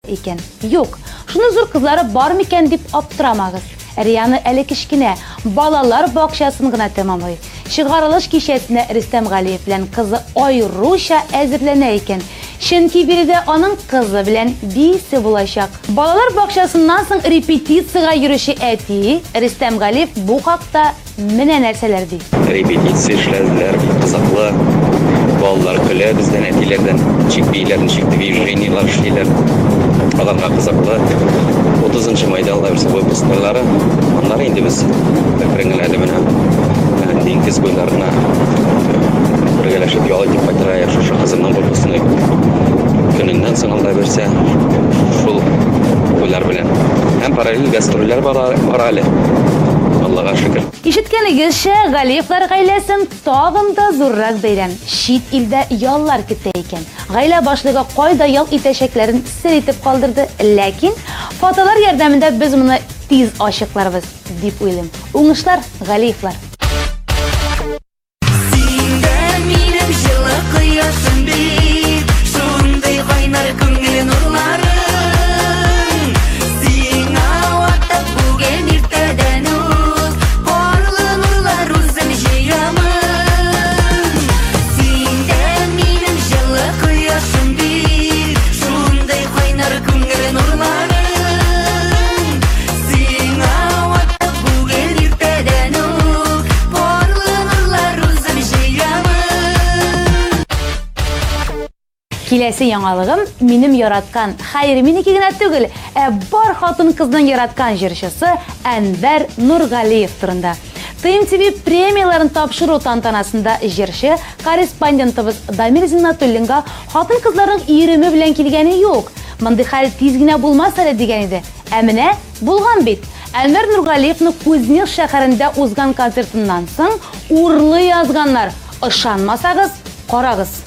екен. Юк, шуны зур кызлары бар микән дип аптырамагыз. Рияны әле кичкенә балалар бакчасын гына тәмамлый. Чыгарылыш кичәсенә Рөстәм Галиев белән кызы аеруча әзерләнә икән. Чөнки биредә аның кызы белән бисе булачак. Балалар бакчасыннан соң репетициягә йөрүче әти Рөстәм Галиев бу хакта менә нәрсәләр ди. Репетиция эшләделәр, кызыклы. Балалар көлә, бездән әтиләрдән чикбиләрне движениелар эшлиләр. Аларга кызыклы. 30 майда алабыз выпускниклары. Аннары инде без бергәләшеп менә диңгез буйларына бергәләшеп ял итеп кайтырга шушы кызымның выпускны көненнән соң алда берсә шул уйлар белән. Һәм параллель гастрольләр бара әле. Аллага шөкер. Ишеткәнегезчә, Галиевлар гаиләсен тагын да зуррак бәйрәм. Чит илдә яллар көтә икән. Гаилә башлыгы кайда ял итәчәкләрен сер итеп калдырды, ләкин фотолар ярдәмендә без моны тиз ачыкларбыз дип уйлыйм. Уңышлар, Галиевлар. Киләсе яңалыгым минем яраткан, хәер минеке генә түгел, бар хатын кызның яраткан җырчысы Әнвәр Нургалиев турында. ТМТV премияларын тапшыру тантанасында җырчы корреспондентыбыз Дамир Зиннатуллинга хатын кызларның иреме белән килгәне юк. Мондый хәл тиз генә булмас әле дигән иде. Ә менә булган бит. Әнвәр Нургалиевның Кузнецк шәһәрендә узган концертыннан соң урлы язганнар. Ышанмасагыз, карагыз.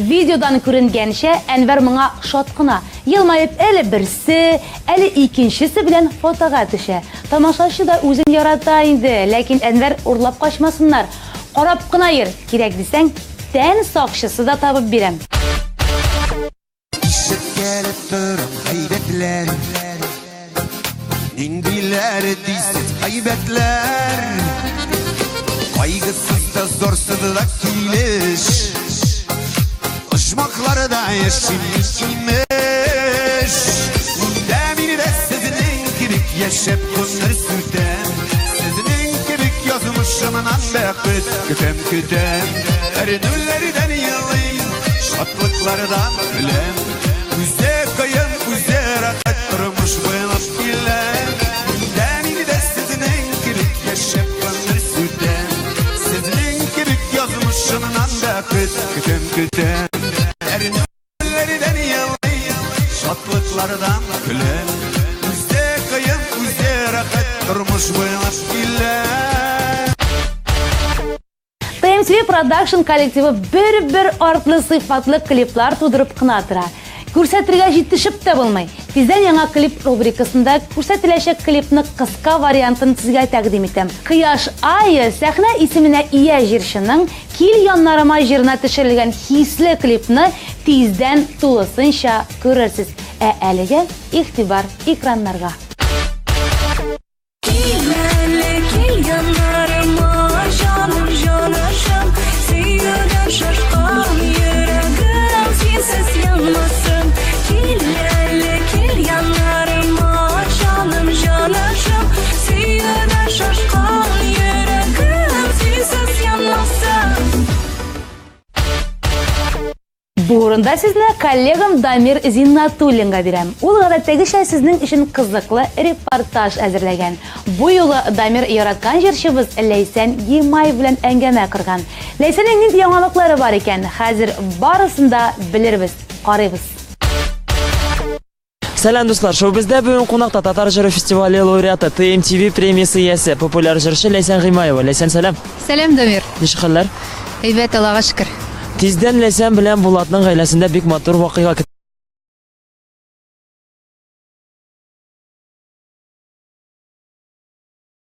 Видеодан күренгәнчә, Әнвәр моңа шат кына, елмаеп әле берсе, әле икенчесе белән фотога төшә. Тамашачы да үзен ярата инде, ләкин Әнвәр урлап качмасыннар. Карап кына йөр, кирәк дисәң, тән сакчысы да табып бирәм. Işmakları da yeşilmiş Demini de sizinin kibik yaşap kunları sürdem Sizinin kibik yazmışımınan beklet kütem Erinüllerden yıllayın şatlıklardan bilem Üze kayın üze rahat durmuş bıyılıp bilem Demini de sizinin kibik yaşap kunları sürdem Sizinin kibik yazmışımınan beklet kütem Şatlıklardan gülen Üze kayın üze rahat durmuş bıyılıp bilem ТМТV Production коллективы bir артлы сыйфатлы клиплар тудырып кына тора. Күрсәтергә җитешеп тә булмый. Тиздән яңа клип рубрикасында күрсәтеләчәк клипны кыска вариантын сезгә тәкъдим итәм. Кояш айы сәхнә исеменә ия җырчының Кил яннарыма җырына төшерелгән хисле клипны тиздән тулысынча күрерсез. Ә әлегә игътибар экраннарга. Бу урында сезне коллегам Дамир Зиннатуллинга бирәм. Ул гадәттәгечә сезнең өчен кызыклы репортаж әзерләгән. Бу юлы Дамир яраткан җырчыбыз Ләйсән Гимай белән әңгәмә кырган. Ләйсәннең нинди яңалыклары бар икән? Хәзер барысын да белербез, карыйбыз. Сәлам дуслар, шоу бездә бүген кунакта Татар җыры фестивале лауреаты ТМТV премиясе иясе популяр җырчы Ләйсән Гимаева. Ләйсән, сәлам. Сәлам, Дамир. Ничек хәлләр? Әйбәт, Аллага шөкер. Тиздән Ләйсән белән Булатның гаиләсендә бик матур вакыйга